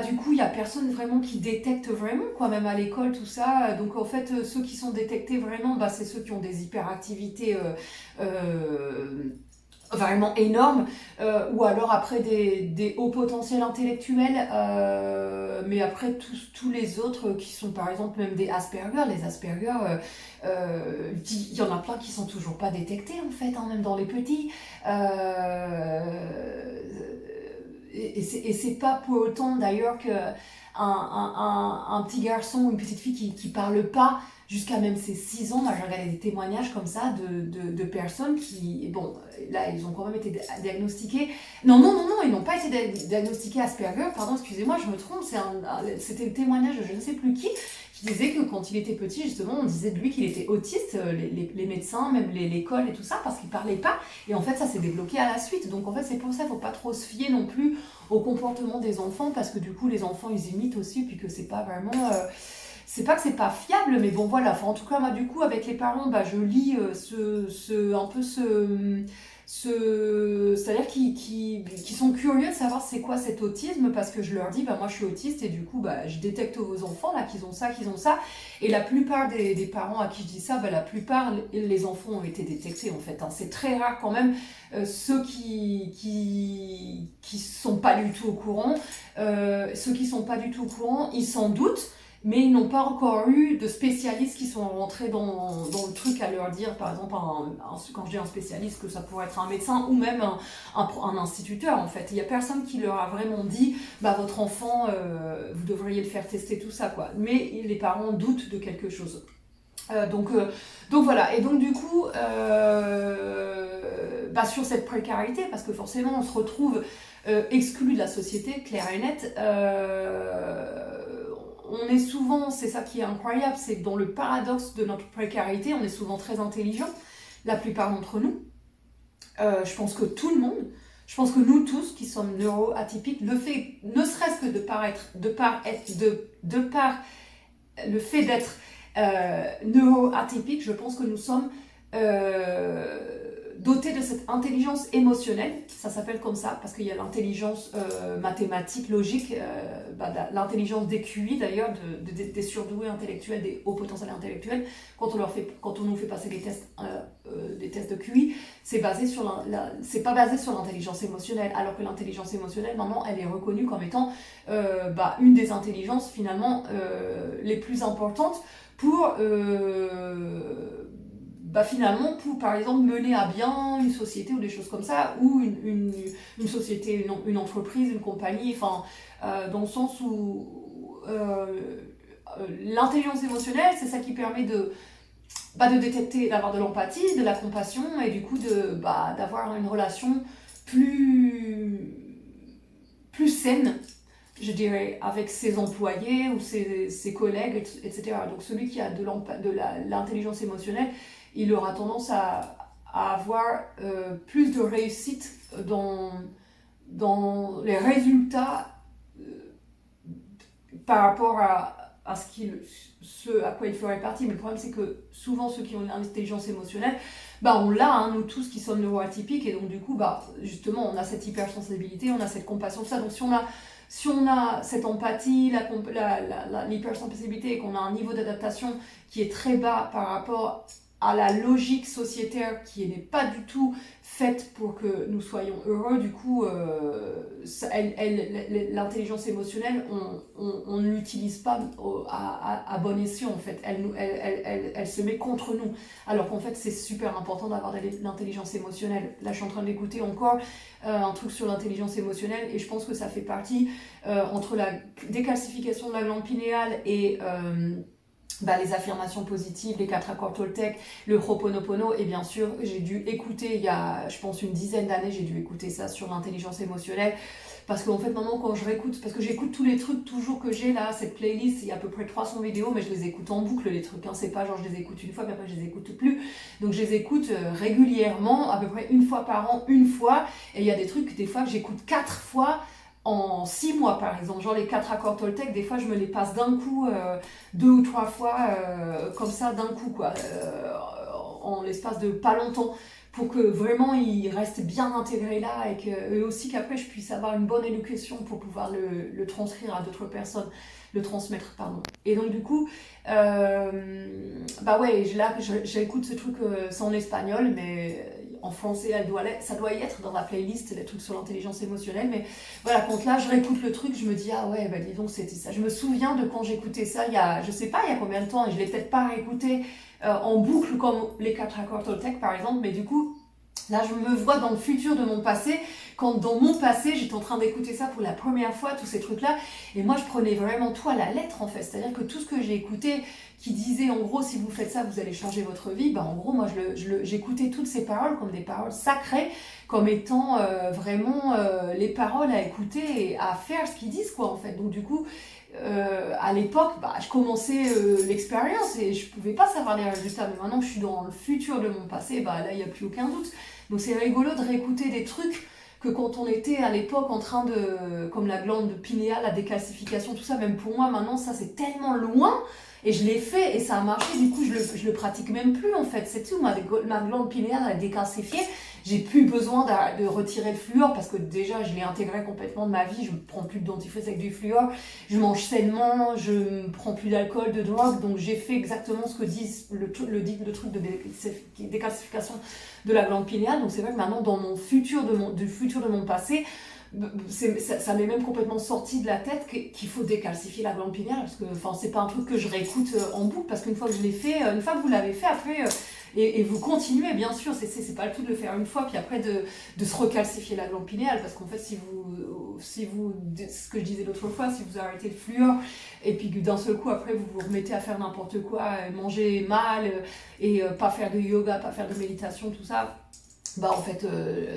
du coup il y a personne vraiment qui détecte vraiment, quoi, même à l'école, tout ça. Donc en fait, ceux qui sont détectés vraiment, c'est ceux qui ont des hyperactivités vraiment énormes, ou alors après des hauts potentiels intellectuels, mais après tous les autres qui sont par exemple même des Asperger. Les Asperger, il y en a plein qui sont toujours pas détectés, en fait, hein, même dans les petits. Et c'est pas pour autant d'ailleurs que un petit garçon ou une petite fille qui parle pas jusqu'à même ses 6 ans. Moi, j'ai regardé des témoignages comme ça de personnes qui, bon, là, ils ont quand même été diagnostiqués. Non, ils n'ont pas été diagnostiqués Asperger, pardon, excusez-moi, je me trompe, c'était le témoignage de je ne sais plus qui disait que quand il était petit, justement, on disait de lui qu'il était autiste, les médecins, même l'école et tout ça, parce qu'il parlait pas. Et en fait, ça s'est débloqué à la suite. Donc en fait, c'est pour ça qu'il ne faut pas trop se fier non plus au comportement des enfants, parce que du coup, les enfants, ils imitent aussi, puis que c'est pas vraiment... c'est pas que c'est pas fiable, mais bon, voilà. Enfin, en tout cas, moi, du coup, avec les parents, je lis c'est-à-dire qui sont curieux de savoir c'est quoi cet autisme, parce que je leur dis, moi je suis autiste, et du coup, je détecte vos enfants, là, qu'ils ont ça. Et la plupart des parents à qui je dis ça, la plupart, les enfants ont été détectés, en fait. Hein. C'est très rare quand même, ceux qui sont pas du tout au courant. Ceux qui sont pas du tout au courant, ils s'en doutent, mais ils n'ont pas encore eu de spécialistes qui sont rentrés dans le truc à leur dire, par exemple, quand je dis un spécialiste, que ça pourrait être un médecin ou même un instituteur, en fait. Il n'y a personne qui leur a vraiment dit, votre enfant, vous devriez le faire tester, tout ça, quoi. Mais les parents doutent de quelque chose. Donc voilà, et donc du coup, sur cette précarité, parce que forcément on se retrouve exclu de la société, clair et net. On est souvent, c'est ça qui est incroyable, c'est que dans le paradoxe de notre précarité, on est souvent très intelligent, la plupart d'entre nous. Je pense que tout le monde, je pense que nous tous qui sommes neuroatypiques, le fait, ne serait-ce que de par le fait d'être neuroatypique, je pense que nous sommes dotés de cette intelligence émotionnelle, ça s'appelle comme ça, parce qu'il y a l'intelligence mathématique, logique, l'intelligence des QI d'ailleurs, des surdoués intellectuels, des hauts potentiels intellectuels, quand on nous fait passer des tests de QI, c'est pas basé sur l'intelligence émotionnelle, alors que l'intelligence émotionnelle, maintenant, elle est reconnue comme étant une des intelligences finalement les plus importantes pour finalement pour par exemple mener à bien une société ou des choses comme ça, ou une société, une entreprise, une compagnie, dans le sens où l'intelligence émotionnelle, c'est ça qui permet de détecter, d'avoir de l'empathie, de la compassion, et du coup d'avoir une relation plus saine, je dirais, avec ses employés ou ses collègues, etc. Donc celui qui a de l'intelligence émotionnelle, il aura tendance à avoir plus de réussite dans les résultats par rapport à ce à quoi il ferait partie. Mais le problème, c'est que souvent ceux qui ont une intelligence émotionnelle, on l'a, nous tous qui sommes neuroatypiques, et donc du coup, justement, on a cette hypersensibilité, on a cette compassion, tout ça. Donc si on a cette empathie, l'hypersensibilité, et qu'on a un niveau d'adaptation qui est très bas par rapport à la logique sociétaire qui n'est pas du tout faite pour que nous soyons heureux, du coup, l'intelligence émotionnelle, on ne l'utilise pas à bon escient, en fait. Elle se met contre nous. Alors qu'en fait, c'est super important d'avoir de l'intelligence émotionnelle. Là, je suis en train d'écouter encore un truc sur l'intelligence émotionnelle, et je pense que ça fait partie entre la décalcification de la glande pinéale et les affirmations positives, les 4 accords Toltec, le Ho'oponopono, et bien sûr, j'ai dû écouter, il y a, je pense, une dizaine d'années, j'ai dû écouter ça sur l'intelligence émotionnelle, parce qu'en fait, maintenant, quand je réécoute, parce que j'écoute tous les trucs toujours que j'ai là, cette playlist, il y a à peu près 300 vidéos, mais je les écoute en boucle, les trucs, c'est pas genre je les écoute une fois, puis après je les écoute plus, donc je les écoute régulièrement, à peu près une fois par an, et il y a des trucs, des fois, que j'écoute 4 fois, en 6 mois par exemple, genre les 4 accords Toltec, des fois je me les passe d'un coup, 2 ou 3 fois, comme ça d'un coup, en l'espace de pas longtemps, pour que vraiment ils restent bien intégrés là, et eux aussi qu'après je puisse avoir une bonne éducation pour pouvoir le transcrire à d'autres personnes, le transmettre, pardon. Et donc du coup, j'écoute ce truc, c'est en espagnol, mais en français, ça doit y être dans la playlist, les trucs sur l'intelligence émotionnelle, mais voilà, quand là je réécoute le truc, je me dis, ah ouais, dis donc, c'était ça. Je me souviens de quand j'écoutais ça, je sais pas il y a combien de temps, et je l'ai peut-être pas réécouté en boucle comme les 4 accords Toltec par exemple, mais du coup, là je me vois dans le futur de mon passé, quand dans mon passé j'étais en train d'écouter ça pour la première fois, tous ces trucs là, et moi je prenais vraiment tout à la lettre en fait, c'est à dire que tout ce que j'ai écouté qui disait en gros si vous faites ça vous allez changer votre vie, en gros moi j'écoutais toutes ces paroles comme des paroles sacrées, comme étant vraiment les paroles à écouter et à faire ce qu'ils disent en fait. Donc du coup à l'époque, je commençais l'expérience et je pouvais pas savoir les résultats, mais maintenant que je suis dans le futur de mon passé, là il n'y a plus aucun doute. Donc c'est rigolo de réécouter des trucs que quand on était à l'époque en train de, comme la glande pinéale, la décalcification, tout ça, même pour moi maintenant ça c'est tellement loin, et je l'ai fait et ça a marché, du coup je le pratique même plus en fait, c'est tout, ma glande pinéale elle est décalcifiée, j'ai plus besoin de retirer le fluor parce que déjà je l'ai intégré complètement de ma vie, je ne prends plus de dentifrice avec du fluor, je mange sainement, je ne prends plus d'alcool, de drogue, donc j'ai fait exactement ce que dit le truc de décalcification de la glande pinéale. Donc c'est vrai que maintenant dans mon futur du futur de mon passé, ça m'est même complètement sorti de la tête qu'il faut décalcifier la glande pinéale, parce que c'est pas un truc que je réécoute en boucle, parce qu'une fois que je l'ai fait, une fois que vous l'avez fait après et vous continuez, bien sûr, c'est pas le tout de le faire une fois puis après de se recalcifier la glande pinéale, parce qu'en fait si vous ce que je disais l'autre fois, si vous arrêtez le fluor et puis que d'un seul coup après vous vous remettez à faire n'importe quoi, manger mal et pas faire de yoga, pas faire de méditation, tout ça, en fait,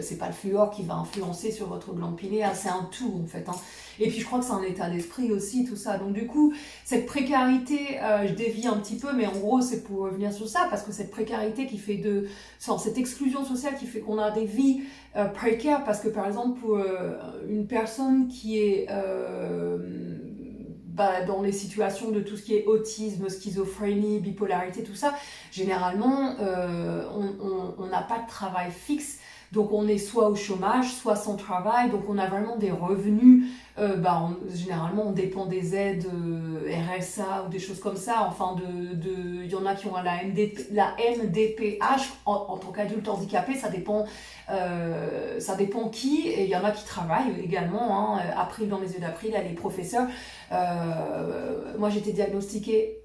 c'est pas le fluor qui va influencer sur votre glande pinéale, c'est un tout en fait. Et puis je crois que c'est un état d'esprit aussi, tout ça. Donc du coup, cette précarité, je dévie un petit peu, mais en gros c'est pour revenir sur ça, parce que cette précarité qui fait cette exclusion sociale qui fait qu'on a des vies précaires, parce que par exemple pour une personne qui est dans les situations de tout ce qui est autisme, schizophrénie, bipolarité, tout ça, généralement, on n'a pas de travail fixe. Donc on est soit au chômage, soit sans travail, donc on a vraiment des revenus. Généralement on dépend des aides RSA ou des choses comme ça. Enfin, il y en a qui ont la MDPH en tant qu'adulte handicapé, ça dépend qui. Et il y en a qui travaillent également. April, dans mes yeux d'April, elle est professeure. Moi j'ai été diagnostiquée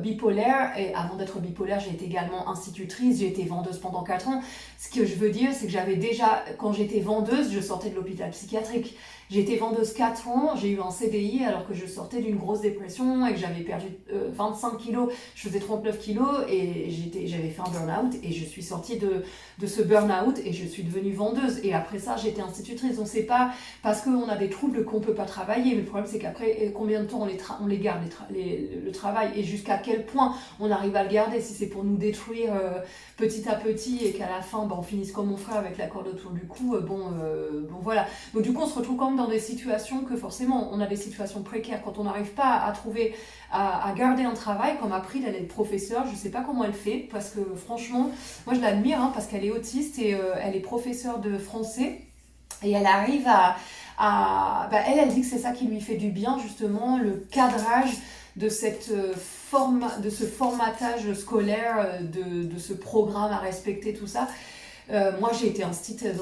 bipolaire, et avant d'être bipolaire j'ai été également institutrice, j'ai été vendeuse pendant 4 ans. Ce que je veux dire, c'est que j'avais déjà, quand j'étais vendeuse, je sortais de l'hôpital psychiatrique. J'ai été vendeuse 4 ans, j'ai eu un CDI alors que je sortais d'une grosse dépression et que j'avais perdu 25 kilos, je faisais 39 kilos et j'avais fait un burn-out, et je suis sortie de ce burn-out et je suis devenue vendeuse. Et après ça, j'étais institutrice. Donc c'est pas parce qu'on a des troubles qu'on peut pas travailler, mais le problème c'est qu'après, combien de temps on les garde, le travail, et jusqu'à quel point on arrive à le garder. Si c'est pour nous détruire petit à petit et qu'à la fin on finisse comme mon frère avec la corde autour du cou, voilà. Donc du coup on se retrouve quand même dans des situations que forcément on a des situations précaires quand on n'arrive pas à trouver, à garder un travail. Comme April, elle est professeure, je sais pas comment elle fait, parce que franchement moi je l'admire, parce qu'elle est autiste et elle est professeure de français, et elle arrive elle dit que c'est ça qui lui fait du bien, justement, le cadrage de ce formatage scolaire, de ce programme à respecter, tout ça. Moi j'ai été institutrice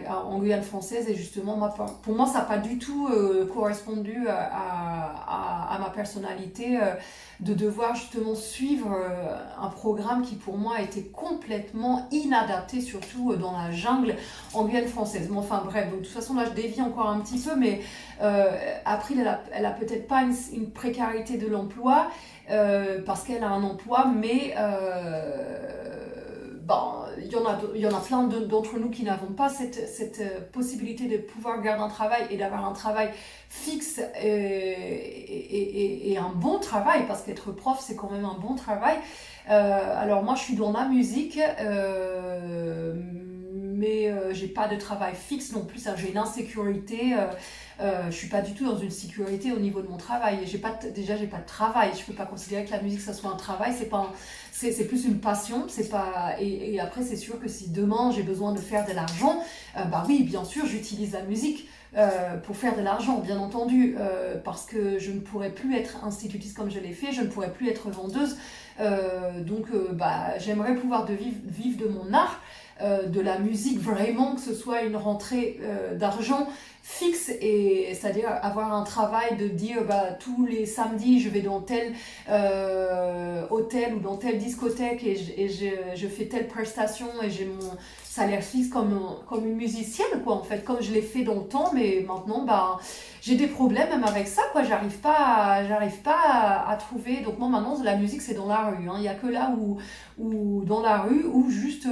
en Guyane française, et justement pour moi ça n'a pas du tout correspondu à ma personnalité, de devoir justement suivre un programme qui pour moi était complètement inadapté, surtout dans la jungle en Guyane française. Mais enfin bref, donc de toute façon là je dévie encore un petit peu, mais April elle a peut-être pas une précarité de l'emploi, parce qu'elle a un emploi, mais il y en a plein d'entre nous qui n'avons pas cette possibilité de pouvoir garder un travail et d'avoir un travail fixe et un bon travail, parce qu'être prof c'est quand même un bon travail. Alors moi je suis dans la musique, mais j'ai pas de travail fixe non plus, j'ai une insécurité. Je suis pas du tout dans une sécurité au niveau de mon travail. J'ai pas de travail. Je peux pas considérer que la musique ça soit un travail. C'est plus une passion. Et après c'est sûr que si demain j'ai besoin de faire de l'argent, oui bien sûr j'utilise la musique pour faire de l'argent, bien entendu, parce que je ne pourrais plus être institutrice comme je l'ai fait, je ne pourrais plus être vendeuse. Donc j'aimerais pouvoir vivre de mon art, de la musique, vraiment, que ce soit une rentrée d'argent fixe, et c'est-à-dire avoir un travail de dire tous les samedis je vais dans tel hôtel ou dans telle discothèque et je fais telle prestation et j'ai mon salaire fixe comme une musicienne, quoi, en fait, comme je l'ai fait dans le temps. Mais maintenant j'ai des problèmes même avec ça, quoi. J'arrive pas à trouver. Donc moi maintenant la musique c'est dans la rue, il y a que là où dans la rue, ou juste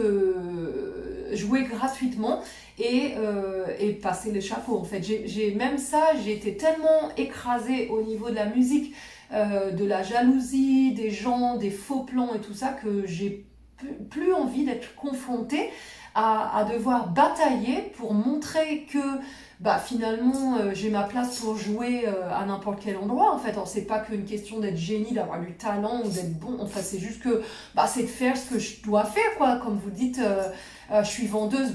jouer gratuitement et passer les chapeaux, en fait. J'ai été tellement écrasée au niveau de la musique, de la jalousie des gens, des faux plans et tout ça, que j'ai plus envie d'être confrontée à devoir batailler pour montrer que finalement j'ai ma place pour jouer à n'importe quel endroit, en fait. Alors c'est pas qu'une question d'être génie, d'avoir du talent ou d'être bon, enfin c'est juste que c'est de faire ce que je dois faire, quoi. Comme vous dites, je suis vendeuse,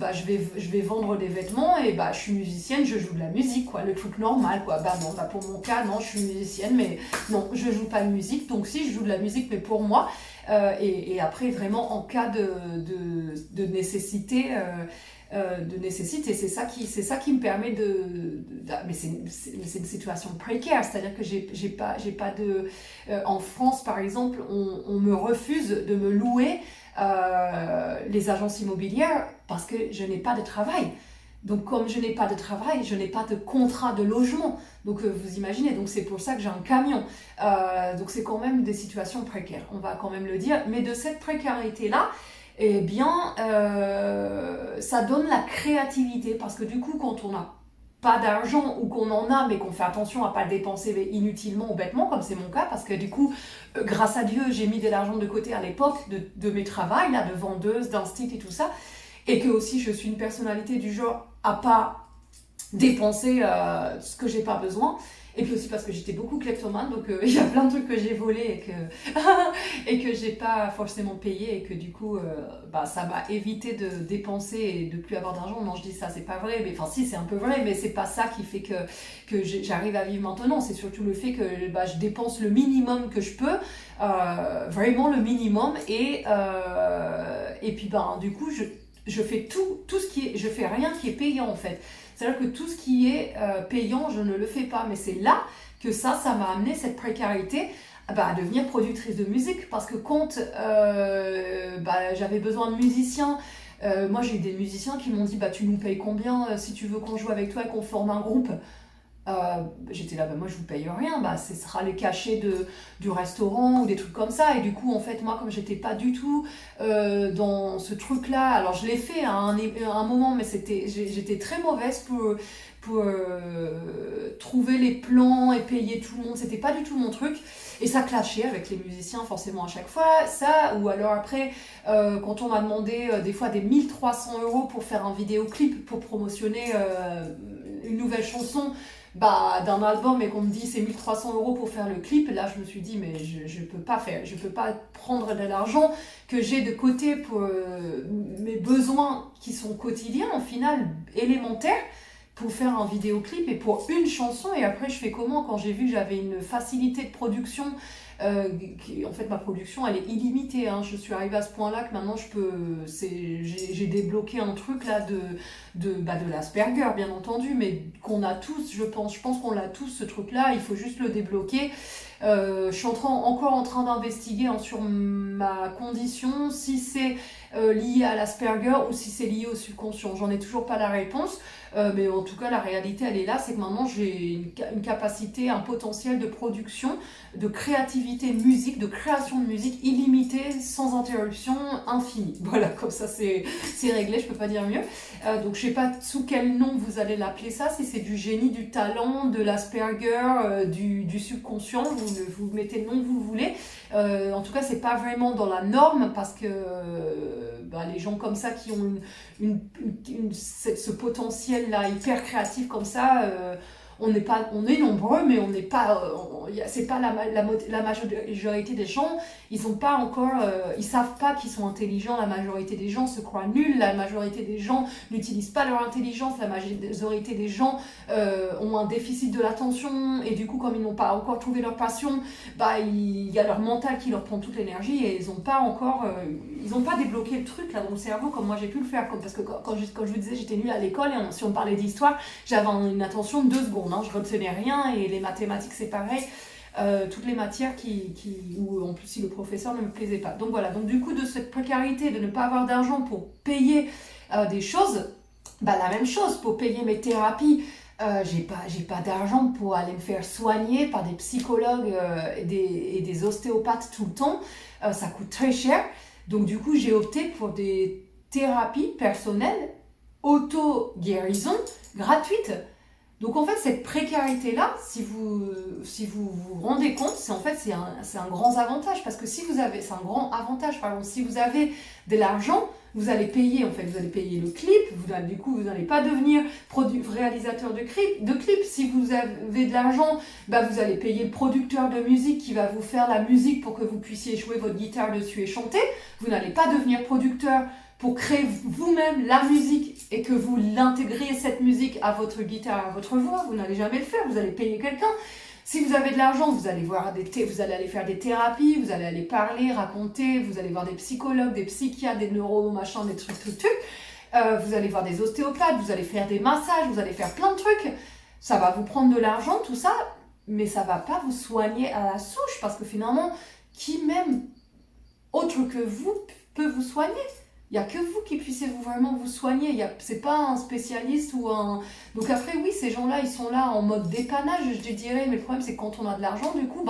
je vais vendre des vêtements, et je suis musicienne, je joue de la musique, quoi, le truc normal, quoi. Non, pour mon cas, non, je suis musicienne, mais non, je joue pas de musique. Donc si, je joue de la musique, mais pour moi. Et après, vraiment, en cas de nécessité, c'est ça qui me permet mais c'est une situation précaire, c'est-à-dire que j'ai pas de en France par exemple, on me refuse de me louer les agences immobilières parce que je n'ai pas de travail. Donc comme je n'ai pas de travail, je n'ai pas de contrat de logement. Donc vous imaginez, donc c'est pour ça que j'ai un camion. Donc c'est quand même des situations précaires, on va quand même le dire. Mais de cette précarité-là, eh bien, ça donne la créativité, parce que du coup, quand on n'a pas d'argent, ou qu'on en a mais qu'on fait attention à ne pas le dépenser inutilement ou bêtement, comme c'est mon cas, parce que du coup, grâce à Dieu, j'ai mis de l'argent de côté à l'époque de mes travails, là, de vendeuse, d'instit et tout ça, et que aussi je suis une personnalité du genre à pas dépenser ce que j'ai pas besoin. Et puis aussi parce que j'étais beaucoup kleptomane, donc il y a plein de trucs que j'ai volés et que j'ai pas forcément payé et que du coup, ça m'a évité de dépenser et de plus avoir d'argent. Non, je dis ça, c'est pas vrai, mais enfin si, c'est un peu vrai, mais c'est pas ça qui fait que j'arrive à vivre maintenant. C'est surtout le fait que je dépense le minimum que je peux, vraiment le minimum, et puis du coup, je fais tout ce qui est, je fais rien qui est payant en fait. C'est-à-dire que tout ce qui est payant, je ne le fais pas. Mais c'est là que ça m'a amené cette précarité à devenir productrice de musique. Parce que quand j'avais besoin de musiciens, moi j'ai eu des musiciens qui m'ont dit tu nous payes combien si tu veux qu'on joue avec toi et qu'on forme un groupe. J'étais là, moi je vous paye rien, ce sera les cachets du restaurant ou des trucs comme ça. Et du coup, en fait, moi, comme j'étais pas du tout dans ce truc-là, alors je l'ai fait à un moment, mais j'étais très mauvaise pour trouver les plans et payer tout le monde. C'était pas du tout mon truc. Et ça clashait avec les musiciens forcément à chaque fois. Ça, ou alors après, quand on m'a demandé des fois des 1300 € pour faire un vidéoclip, pour promotionner une nouvelle chanson, d'un album, et qu'on me dit c'est 1300 € pour faire le clip, là je me suis dit mais je peux pas prendre de l'argent que j'ai de côté pour mes besoins qui sont quotidiens, en final élémentaires, pour faire un vidéoclip et pour une chanson. Et après je fais comment quand j'ai vu que j'avais une facilité de production, en fait ma production elle est illimitée, hein. Je suis arrivée à ce point là que maintenant j'ai débloqué un truc là de l'Asperger, bien entendu, mais qu'on a tous, je pense qu'on l'a tous, ce truc là, il faut juste le débloquer. Je suis encore en train d'investiguer sur ma condition, si c'est lié à l'Asperger ou si c'est lié au subconscient. J'en ai toujours pas la réponse, mais en tout cas la réalité elle est là, c'est que maintenant j'ai une capacité, un potentiel de production, de créativité musique, de création de musique illimitée, sans interruption, infinie. Voilà, comme ça c'est réglé, je peux pas dire mieux. Donc je sais pas sous quel nom vous allez l'appeler ça, si c'est du génie, du talent, de l'Asperger, du subconscient, vous mettez le nom que vous voulez. En tout cas c'est pas vraiment dans la norme, parce que les gens comme ça qui ont ce potentiel là hyper créatif comme ça, on est nombreux, mais on n'est pas, c'est pas la majorité des gens. Ils ont pas encore, ils savent pas qu'ils sont intelligents. La majorité des gens se croient nuls. La majorité des gens n'utilisent pas leur intelligence. La majorité des gens ont un déficit de l'attention, et du coup, comme ils n'ont pas encore trouvé leur passion, il y a leur mental qui leur prend toute l'énergie, et ils n'ont pas encore, ils ont pas débloqué le truc là dans le cerveau comme moi j'ai pu le faire. Parce que quand je vous disais j'étais nulle à l'école, et si on parlait d'histoire, j'avais une attention de 2 secondes. Je retenais rien, et les mathématiques c'est pareil, toutes les matières où en plus si le professeur ne me plaisait pas. Donc voilà, donc du coup de cette précarité de ne pas avoir d'argent pour payer des choses, la même chose pour payer mes thérapies. J'ai pas d'argent pour aller me faire soigner par des psychologues et des ostéopathes tout le temps. Ça coûte très cher. Donc du coup j'ai opté pour des thérapies personnelles, auto-guérison, gratuites. Donc en fait cette précarité-là, si vous vous rendez compte, c'est un grand avantage, parce que c'est un grand avantage, pardon, si vous avez de l'argent, vous allez payer le clip, du coup vous n'allez pas devenir réalisateur de clip. Si vous avez de l'argent, vous allez payer le producteur de musique qui va vous faire la musique pour que vous puissiez jouer votre guitare dessus et chanter. Vous n'allez pas devenir producteur pour créer vous-même la musique et que vous l'intégriez cette musique à votre guitare, à votre voix. Vous n'allez jamais le faire, vous allez payer quelqu'un. Si vous avez de l'argent, vous allez aller faire des thérapies, vous allez aller parler, raconter, vous allez voir des psychologues, des psychiatres, des neuromachins, des trucs. Vous allez voir des ostéopathes, vous allez faire des massages, vous allez faire plein de trucs. Ça va vous prendre de l'argent, tout ça, mais ça va pas vous soigner à la souche, parce que finalement, qui même autre que vous peut vous soigner? Il n'y a que vous qui puissiez vraiment vous soigner. C'est pas un spécialiste ou un... Donc après, oui, ces gens-là, ils sont là en mode dépannage, je dirais. Mais le problème, c'est que quand on a de l'argent, du coup,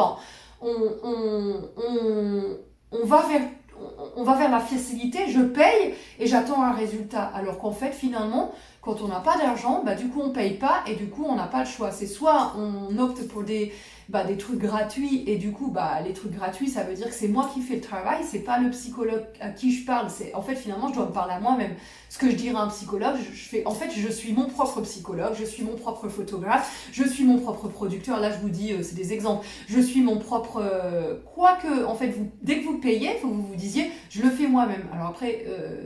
on va vers la facilité. Je paye et j'attends un résultat. Alors qu'en fait, finalement, quand on n'a pas d'argent, du coup, on paye pas, et du coup, on n'a pas le choix. C'est soit on opte pour des des trucs gratuits, et du coup, les trucs gratuits, ça veut dire que c'est moi qui fais le travail, c'est pas le psychologue à qui je parle, en fait, finalement, je dois me parler à moi-même. Ce que je dirais à un psychologue, en fait, je suis mon propre psychologue, je suis mon propre photographe, je suis mon propre producteur, là, je vous dis, c'est des exemples, je suis mon propre... quoique, en fait, dès que vous payez, il faut que vous vous disiez, je le fais moi-même. Alors après,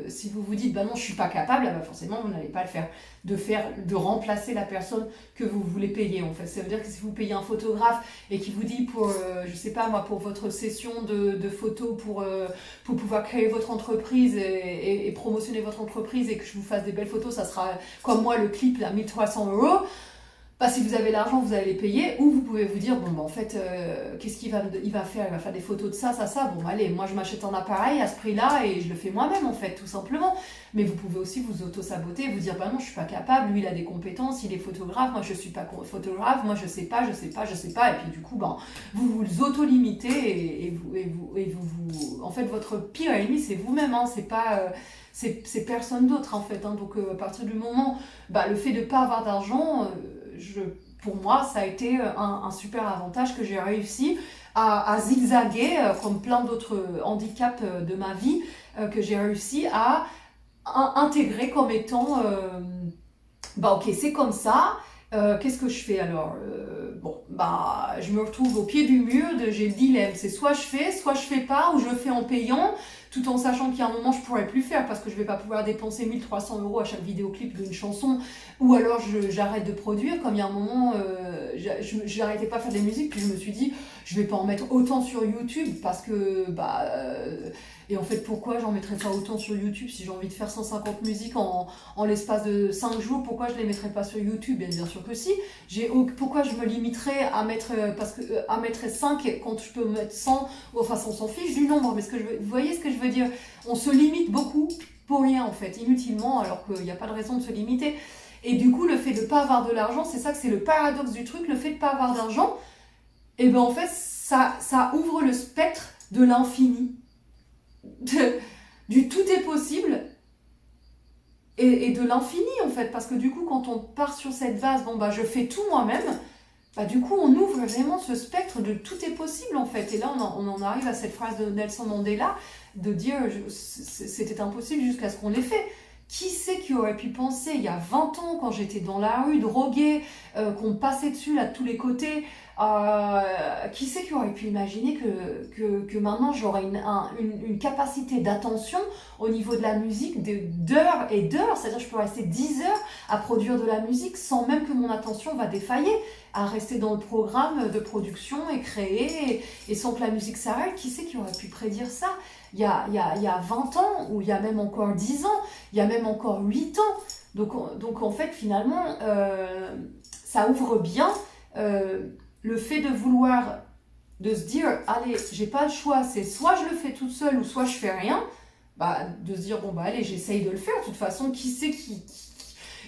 si vous vous dites, non, je suis pas capable, forcément, vous n'allez pas le faire. De remplacer la personne que vous voulez payer, en fait. Ça veut dire que si vous payez un photographe et qui vous dit pour, je sais pas moi, pour votre session de photos, pour pouvoir créer votre entreprise et promotionner votre entreprise, et que je vous fasse des belles photos, ça sera comme moi le clip à 1 300 €. Si vous avez l'argent, vous allez les payer, ou vous pouvez vous dire, en fait, qu'est-ce qu'il va faire? Il va faire des photos de ça. Allez, moi je m'achète un appareil à ce prix-là et je le fais moi-même, en fait, tout simplement. Mais vous pouvez aussi vous auto-saboter, vous dire, non, je suis pas capable, lui il a des compétences, il est photographe, moi je suis pas photographe, moi je sais pas, et puis du coup, vous vous auto-limitez et vous, en fait, votre pire ennemi, c'est vous-même, hein, c'est pas... c'est personne d'autre, en fait, hein. Donc à partir du moment, le fait de pas avoir d'argent, pour moi, ça a été un super avantage que j'ai réussi à zigzaguer, comme plein d'autres handicaps de ma vie, que j'ai réussi à intégrer comme étant ok, c'est comme ça. Qu'est-ce que je fais alors? Je me retrouve au pied du mur, j'ai le dilemme, c'est soit je fais pas, ou je le fais en payant, tout en sachant qu'il y a un moment je pourrais plus faire parce que je vais pas pouvoir dépenser 1 300 € à chaque vidéoclip d'une chanson, ou alors j'arrête de produire, comme il y a un moment j'arrêtais pas de faire des musiques, puis je me suis dit je vais pas en mettre autant sur YouTube parce que et en fait, pourquoi j'en mettrais pas autant sur YouTube si j'ai envie de faire 150 musiques en l'espace de 5 jours? Pourquoi je les mettrais pas sur YouTube? Bien sûr que si. Pourquoi je me limiterais à mettre, à mettre 5 quand je peux mettre 100? Enfin, on s'en fiche du nombre, mais vous voyez ce que je veux dire? On se limite beaucoup pour rien, en fait, inutilement, alors qu'il n'y a pas de raison de se limiter. Et du coup, le fait de ne pas avoir de l'argent, c'est ça que c'est le paradoxe du truc, le fait de ne pas avoir d'argent, et en fait, ça ouvre le spectre de l'infini. Du tout est possible et de l'infini, en fait, parce que du coup quand on part sur cette base, je fais tout moi-même, du coup on ouvre vraiment ce spectre de tout est possible, en fait. Et là on en arrive à cette phrase de Nelson Mandela de dire c'était impossible jusqu'à ce qu'on l'ait fait. Qui c'est qui aurait pu penser il y a 20 ans, quand j'étais dans la rue, droguée, qu'on me passait dessus là de tous les côtés, qui c'est qui aurait pu imaginer que maintenant j'aurais une capacité d'attention au niveau de la musique d'heures et d'heures, c'est-à-dire que je peux rester 10 heures à produire de la musique sans même que mon attention va défailler, à rester dans le programme de production et créer, et sans que la musique s'arrête. Qui c'est qui aurait pu prédire ça il y a 20 ans, ou il y a même encore 10 ans, il y a même encore 8 ans. Donc en fait, finalement, ça ouvre bien le fait de vouloir, de se dire, allez, j'ai pas le choix, c'est soit je le fais toute seule, ou soit je fais rien. De se dire, allez, j'essaye de le faire. De toute façon, qui c'est qui...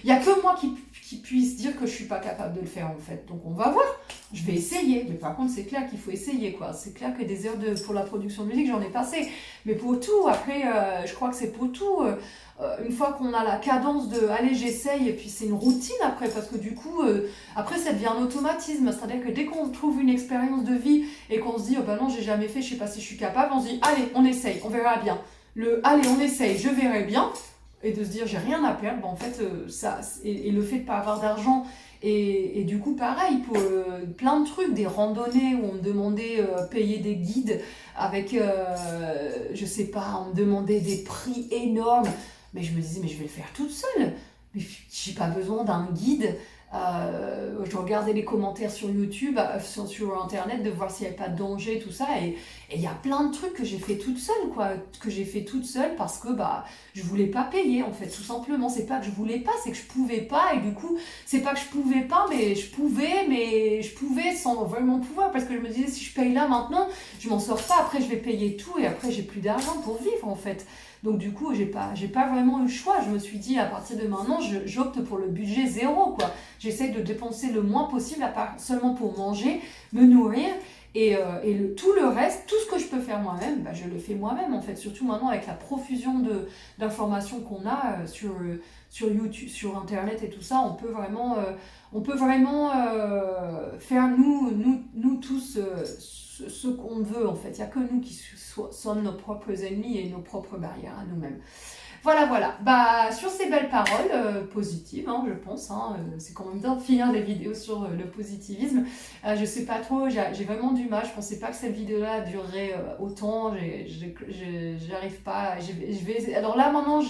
Il n'y a que moi qui puisse dire que je suis pas capable de le faire, en fait. Donc on va voir, je vais essayer. Mais par contre, c'est clair qu'il faut essayer, quoi. C'est clair que des heures pour la production de musique, j'en ai passé. Mais pour tout, après, je crois que c'est pour tout. Une fois qu'on a la cadence de allez, j'essaye, et puis c'est une routine après, parce que du coup, après ça devient un automatisme. C'est-à-dire que dès qu'on trouve une expérience de vie et qu'on se dit, non, j'ai jamais fait, je sais pas si je suis capable, on se dit, allez, on essaye, on verra bien. Allez, on essaye, je verrai bien. Et de se dire, j'ai rien à perdre, en fait, et le fait de ne pas avoir d'argent, et du coup, pareil, pour plein de trucs, des randonnées où on me demandait payer des guides avec, je sais pas, on me demandait des prix énormes, mais je me disais, mais je vais le faire toute seule, mais j'ai pas besoin d'un guide. Je regardais les commentaires sur YouTube, sur Internet, de voir s'il n'y avait pas de danger, tout ça, et il y a plein de trucs que j'ai fait toute seule, parce que je voulais pas payer, en fait, tout simplement. C'est pas que je voulais pas, c'est que je pouvais pas, et du coup, c'est pas que je pouvais pas, mais je pouvais sans vraiment pouvoir, parce que je me disais, si je paye là maintenant, je m'en sors pas, après je vais payer tout, et après j'ai plus d'argent pour vivre, en fait. Donc du coup, j'ai pas vraiment eu le choix. Je me suis dit, à partir de maintenant, j'opte pour le budget zéro, quoi. J'essaie de dépenser le moins possible, à part seulement pour manger, me nourrir, Tout le reste, tout ce que je peux faire moi-même, bah, je le fais moi-même en fait. Surtout maintenant avec la profusion d'informations qu'on a sur YouTube, sur Internet et tout ça, on peut vraiment faire nous tous ce qu'on veut en fait. Il n'y a que nous qui sommes nos propres ennemis et nos propres barrières à nous-mêmes. Voilà, voilà. Bah, sur ces belles paroles positives, hein, je pense, hein, c'est quand même bien de finir les vidéos sur le positivisme. Je sais pas trop, j'ai vraiment du mal. Je pensais pas que cette vidéo-là durerait autant. J'arrive pas. Alors là, maintenant,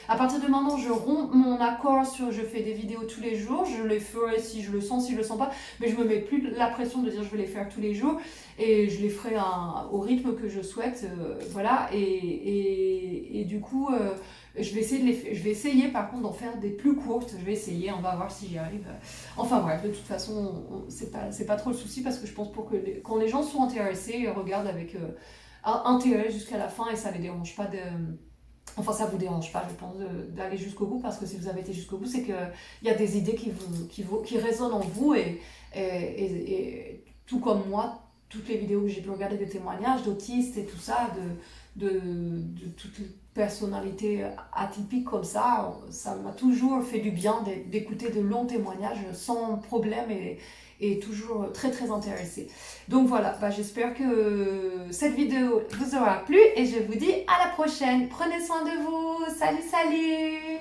à partir de maintenant, je romps mon accord sur je fais des vidéos tous les jours. Je les ferai si je le sens, si je le sens pas. Mais je me mets plus la pression de dire je vais les faire tous les jours. Et je les ferai au rythme que je souhaite. Voilà. Et du coup. Je vais essayer par contre d'en faire des plus courtes. Je vais essayer, on va voir si j'y arrive. Enfin bref, de toute façon, c'est pas trop le souci parce que je pense quand les gens sont intéressés, ils regardent avec intérêt jusqu'à la fin et ça les dérange pas de. Enfin, ça vous dérange pas, je pense, d'aller jusqu'au bout parce que si vous avez été jusqu'au bout, c'est qu'il y a des idées qui résonnent en vous et tout comme moi, toutes les vidéos que j'ai pu regarder des témoignages d'autistes et tout ça, de toutes les personnalités atypiques comme ça m'a toujours fait du bien d'écouter de longs témoignages sans problème et toujours très très intéressée. Donc voilà, bah, j'espère que cette vidéo vous aura plu et je vous dis à la prochaine. Prenez soin de vous. Salut, salut!